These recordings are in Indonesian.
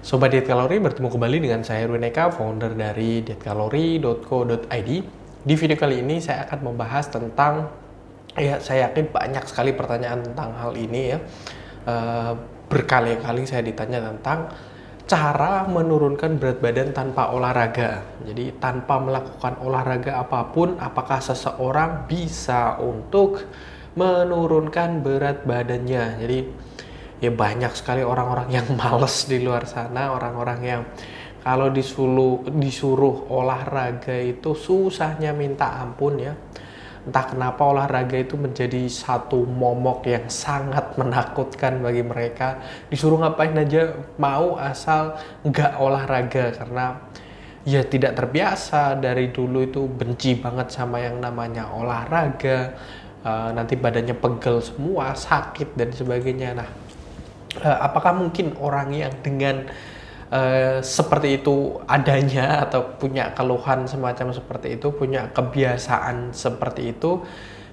Sobat Diet Kalori, bertemu kembali dengan saya Erwin Eka, founder dari dietkalori.co.id. Di video kali ini saya akan membahas tentang, saya yakin banyak sekali pertanyaan tentang hal ini ya. Berkali-kali saya ditanya tentang cara menurunkan berat badan tanpa olahraga. Jadi tanpa melakukan olahraga apapun, apakah seseorang bisa untuk menurunkan berat badannya? Jadi ya banyak sekali orang-orang yang males di luar sana, orang-orang yang kalau disuruh olahraga itu susahnya minta ampun ya. Entah kenapa olahraga itu menjadi satu momok yang sangat menakutkan bagi mereka. Disuruh ngapain aja mau asal nggak olahraga, karena ya tidak terbiasa dari dulu itu benci banget sama yang namanya olahraga. Nanti badannya pegel semua, sakit dan sebagainya. Nah, apakah mungkin orang yang dengan seperti itu adanya atau punya keluhan semacam seperti itu, punya kebiasaan seperti itu,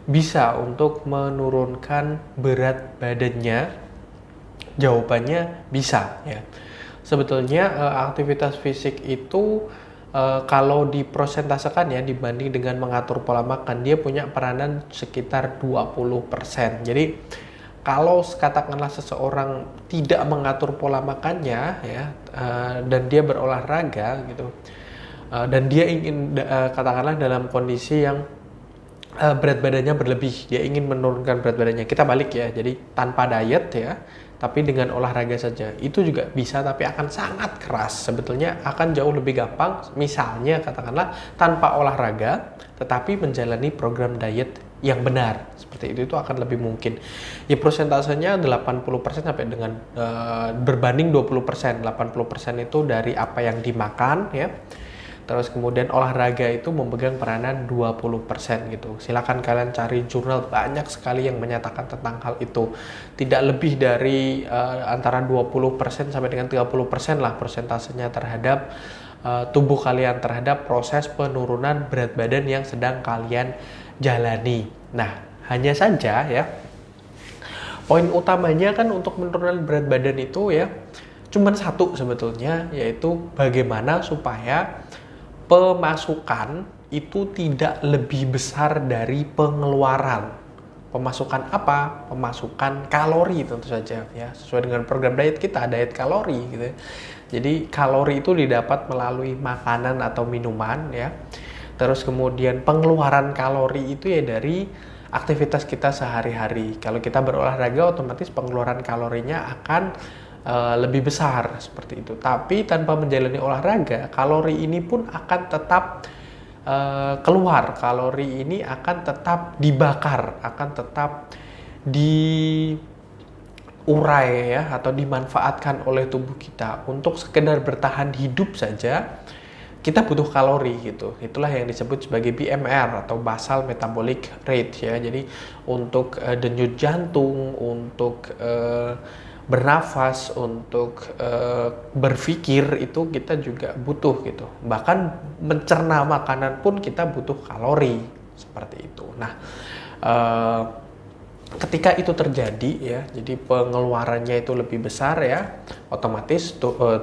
bisa untuk menurunkan berat badannya? Jawabannya bisa ya. Sebetulnya aktivitas fisik itu kalau diprosentasekan ya, dibanding dengan mengatur pola makan, dia punya peranan sekitar 20%. Jadi kalau katakanlah seseorang tidak mengatur pola makannya ya, dan dia berolahraga gitu, dan dia ingin katakanlah dalam kondisi yang berat badannya berlebih, dia ingin menurunkan berat badannya, kita balik ya, jadi tanpa diet ya, tapi dengan olahraga saja, itu juga bisa, tapi akan sangat keras. Sebetulnya akan jauh lebih gampang misalnya katakanlah tanpa olahraga tetapi menjalani program diet yang benar, seperti itu akan lebih mungkin. Ya prosentasenya 80% sampai dengan berbanding 20%. 80% itu dari apa yang dimakan ya. Terus kemudian olahraga itu memegang peranan 20% gitu. Silakan kalian cari jurnal, banyak sekali yang menyatakan tentang hal itu. Tidak lebih dari antara 20% sampai dengan 30% lah persentasenya terhadap tubuh kalian, terhadap proses penurunan berat badan yang sedang kalian jalani. Nah, hanya saja ya, poin utamanya kan untuk menurunkan berat badan itu ya cuman satu sebetulnya, yaitu bagaimana supaya pemasukan itu tidak lebih besar dari pengeluaran. Pemasukan apa? Pemasukan kalori tentu saja ya, sesuai dengan program diet kita, diet kalori gitu ya. Jadi kalori itu didapat melalui makanan atau minuman ya. Terus kemudian pengeluaran kalori itu ya dari aktivitas kita sehari-hari. Kalau kita berolahraga, otomatis pengeluaran kalorinya akan lebih besar seperti itu. Tapi tanpa menjalani olahraga, kalori ini pun akan tetap keluar. Kalori ini akan tetap dibakar, akan tetap diurai ya, atau dimanfaatkan oleh tubuh kita. Untuk sekedar bertahan hidup saja kita butuh kalori gitu. Itulah yang disebut sebagai BMR atau basal metabolic rate ya. Jadi untuk denyut jantung, untuk bernafas, untuk berpikir itu kita juga butuh gitu. Bahkan mencerna makanan pun kita butuh kalori seperti itu. Nah, ketika itu terjadi ya, jadi pengeluarannya itu lebih besar ya, otomatis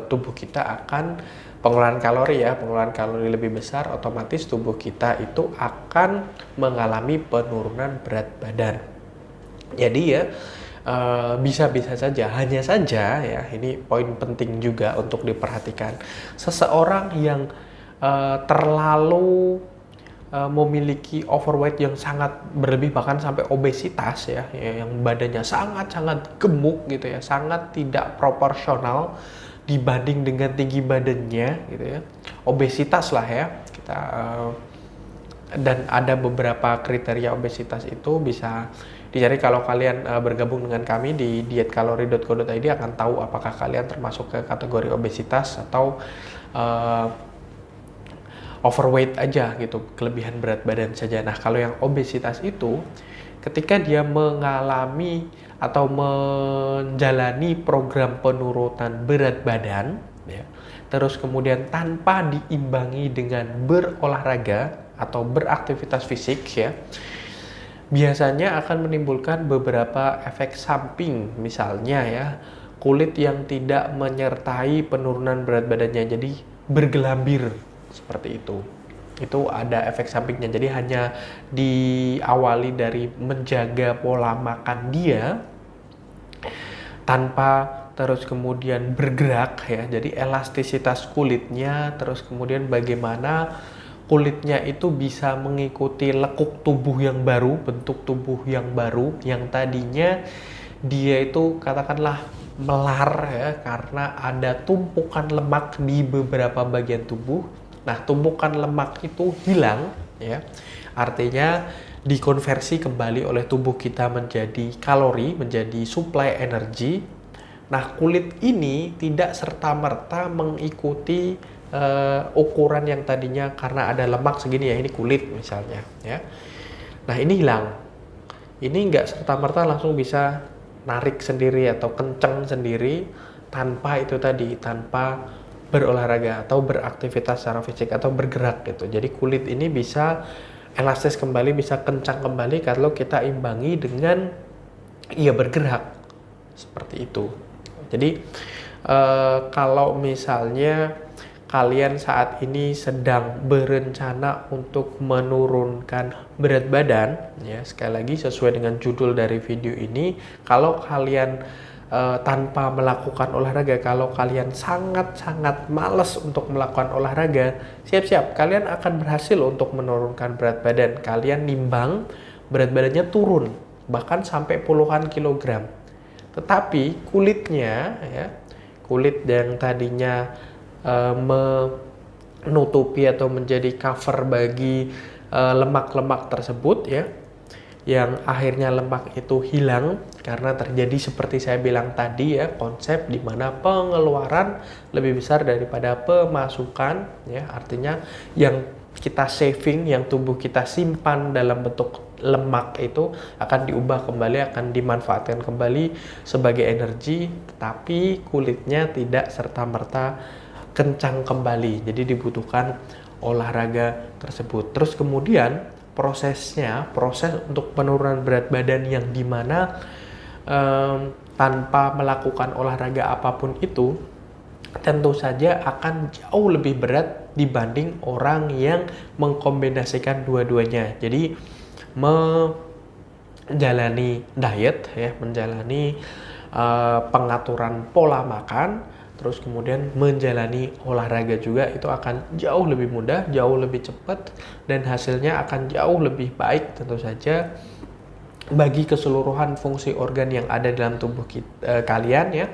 tubuh kita akan pengeluaran kalori lebih besar, otomatis tubuh kita itu akan mengalami penurunan berat badan. Jadi ya bisa-bisa saja, hanya saja ya, ini poin penting juga untuk diperhatikan. Seseorang yang terlalu memiliki overweight yang sangat berlebih, bahkan sampai obesitas ya, yang badannya sangat-sangat gemuk gitu ya, sangat tidak proporsional dibanding dengan tinggi badannya gitu ya, obesitas lah ya kita, dan ada beberapa kriteria obesitas itu bisa dicari. Kalau kalian bergabung dengan kami di dietkalori.co.id akan tahu apakah kalian termasuk ke kategori obesitas atau overweight aja gitu, kelebihan berat badan saja. Nah, kalau yang obesitas itu ketika dia mengalami atau menjalani program penurunan berat badan ya, terus kemudian tanpa diimbangi dengan berolahraga atau beraktivitas fisik ya, biasanya akan menimbulkan beberapa efek samping. Misalnya ya, kulit yang tidak menyertai penurunan berat badannya, jadi bergelambir seperti itu. Itu ada efek sampingnya, jadi hanya diawali dari menjaga pola makan dia tanpa terus kemudian bergerak ya, jadi elastisitas kulitnya, terus kemudian bagaimana kulitnya itu bisa mengikuti lekuk tubuh yang baru, bentuk tubuh yang baru, yang tadinya dia itu katakanlah melar ya, karena ada tumpukan lemak di beberapa bagian tubuh. Nah, tumpukan lemak itu hilang ya, artinya dikonversi kembali oleh tubuh kita menjadi kalori, menjadi suplai energi. Nah, kulit ini tidak serta-merta mengikuti ukuran yang tadinya karena ada lemak segini ya, ini kulit misalnya ya. Nah, ini hilang. Ini nggak serta-merta langsung bisa narik sendiri atau kenceng sendiri tanpa itu tadi, tanpa berolahraga atau beraktivitas secara fisik atau bergerak gitu. Jadi kulit ini bisa elastis kembali, bisa kencang kembali kalau kita imbangi dengan bergerak seperti itu. Jadi kalau misalnya kalian saat ini sedang berencana untuk menurunkan berat badan, ya sekali lagi sesuai dengan judul dari video ini, kalau kalian tanpa melakukan olahraga, kalau kalian sangat-sangat malas untuk melakukan olahraga, siap-siap kalian akan berhasil untuk menurunkan berat badan. Kalian nimbang, berat badannya turun, bahkan sampai puluhan kilogram. Tetapi kulitnya, ya, kulit yang tadinya menutupi atau menjadi cover bagi lemak-lemak tersebut ya, yang akhirnya lemak itu hilang karena terjadi seperti saya bilang tadi ya, konsep di mana pengeluaran lebih besar daripada pemasukan ya, artinya yang kita saving, yang tubuh kita simpan dalam bentuk lemak itu akan diubah kembali, akan dimanfaatkan kembali sebagai energi, tetapi kulitnya tidak serta-merta kencang kembali, jadi dibutuhkan olahraga tersebut. Terus kemudian proses untuk penurunan berat badan yang dimana tanpa melakukan olahraga apapun itu tentu saja akan jauh lebih berat dibanding orang yang mengkombinasikan dua-duanya. Jadi menjalani diet ya, menjalani pengaturan pola makan, terus kemudian menjalani olahraga juga, itu akan jauh lebih mudah, jauh lebih cepat, dan hasilnya akan jauh lebih baik tentu saja bagi keseluruhan fungsi organ yang ada dalam tubuh kalian ya,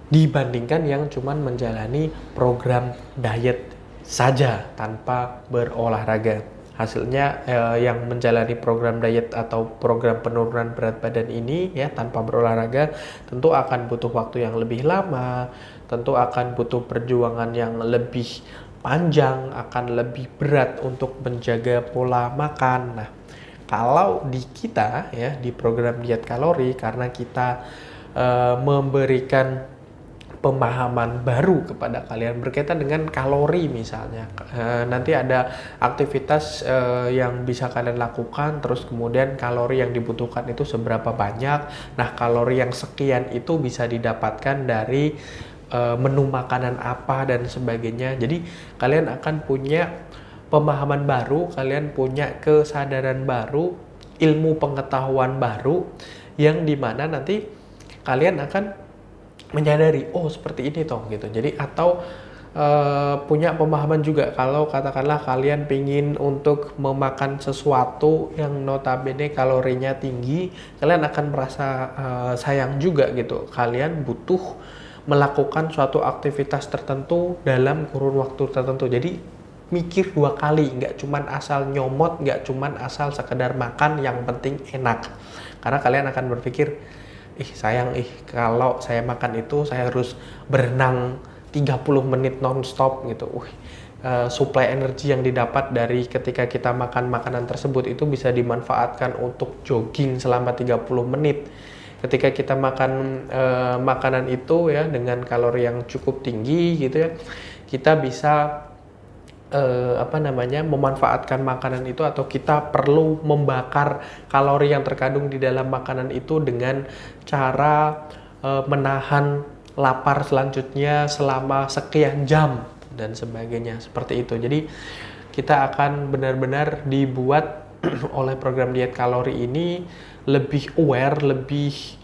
dibandingkan yang cuman menjalani program diet saja tanpa berolahraga. Hasilnya yang menjalani program diet atau program penurunan berat badan ini ya tanpa berolahraga tentu akan butuh waktu yang lebih lama, tentu akan butuh perjuangan yang lebih panjang, akan lebih berat untuk menjaga pola makan. Nah, kalau di kita ya di program diet kalori, karena kita memberikan pemahaman baru kepada kalian berkaitan dengan kalori misalnya, nanti ada aktivitas yang bisa kalian lakukan, terus kemudian kalori yang dibutuhkan itu seberapa banyak. Nah, kalori yang sekian itu bisa didapatkan dari menu makanan apa dan sebagainya. Jadi kalian akan punya pemahaman baru, kalian punya kesadaran baru, ilmu pengetahuan baru, yang dimana nanti kalian akan menyadari, oh seperti ini toh gitu. Jadi atau punya pemahaman juga kalau katakanlah kalian pingin untuk memakan sesuatu yang notabene kalorinya tinggi, kalian akan merasa sayang juga gitu. Kalian butuh melakukan suatu aktivitas tertentu dalam kurun waktu tertentu. Jadi mikir dua kali, nggak cuman asal nyomot, nggak cuman asal sekedar makan yang penting enak. Karena kalian akan berpikir, sayang kalau saya makan itu saya harus berenang 30 menit non-stop gitu. Suplai energi yang didapat dari ketika kita makan makanan tersebut itu bisa dimanfaatkan untuk jogging selama 30 menit. Ketika kita makan makanan itu ya dengan kalori yang cukup tinggi gitu ya, kita bisa memanfaatkan makanan itu, atau kita perlu membakar kalori yang terkandung di dalam makanan itu dengan cara menahan lapar selanjutnya selama sekian jam dan sebagainya, seperti itu. Jadi kita akan benar-benar dibuat oleh program diet kalori ini lebih aware, lebih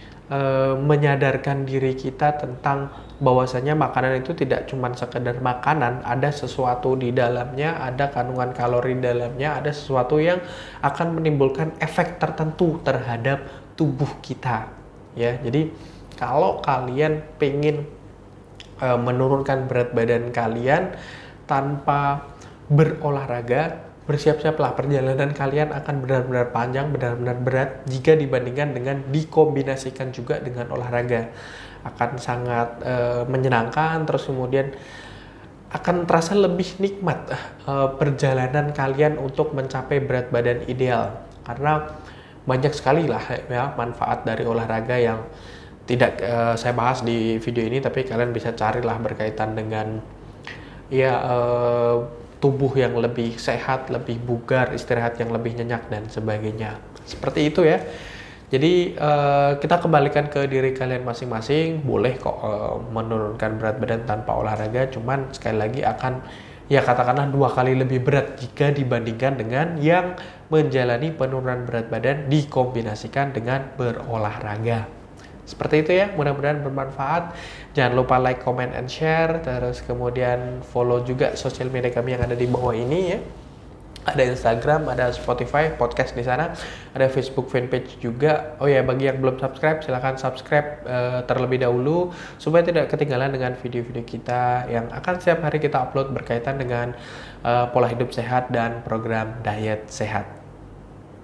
menyadarkan diri kita tentang bahwasanya makanan itu tidak cuma sekedar makanan, ada sesuatu di dalamnya, ada kandungan kalori di dalamnya, ada sesuatu yang akan menimbulkan efek tertentu terhadap tubuh kita, ya. Jadi kalau kalian pengen menurunkan berat badan kalian tanpa berolahraga, bersiap-siaplah, perjalanan kalian akan benar-benar panjang, benar-benar berat jika dibandingkan dengan dikombinasikan juga dengan olahraga. Akan sangat menyenangkan, terus kemudian akan terasa lebih nikmat perjalanan kalian untuk mencapai berat badan ideal. Karena banyak sekali lah ya manfaat dari olahraga yang tidak saya bahas di video ini, tapi kalian bisa carilah berkaitan dengan tubuh yang lebih sehat, lebih bugar, istirahat yang lebih nyenyak dan sebagainya. Seperti itu ya. Jadi kita kembalikan ke diri kalian masing-masing. Boleh kok menurunkan berat badan tanpa olahraga, cuman sekali lagi akan katakanlah 2 kali lebih berat jika dibandingkan dengan yang menjalani penurunan berat badan dikombinasikan dengan berolahraga. Seperti itu ya, mudah-mudahan bermanfaat. Jangan lupa like, comment, and share. Terus kemudian follow juga sosial media kami yang ada di bawah ini ya. Ada Instagram, ada Spotify, podcast di sana. Ada Facebook fanpage juga. Oh ya, bagi yang belum subscribe, silahkan subscribe terlebih dahulu supaya tidak ketinggalan dengan video-video kita yang akan setiap hari kita upload berkaitan dengan pola hidup sehat dan program diet sehat.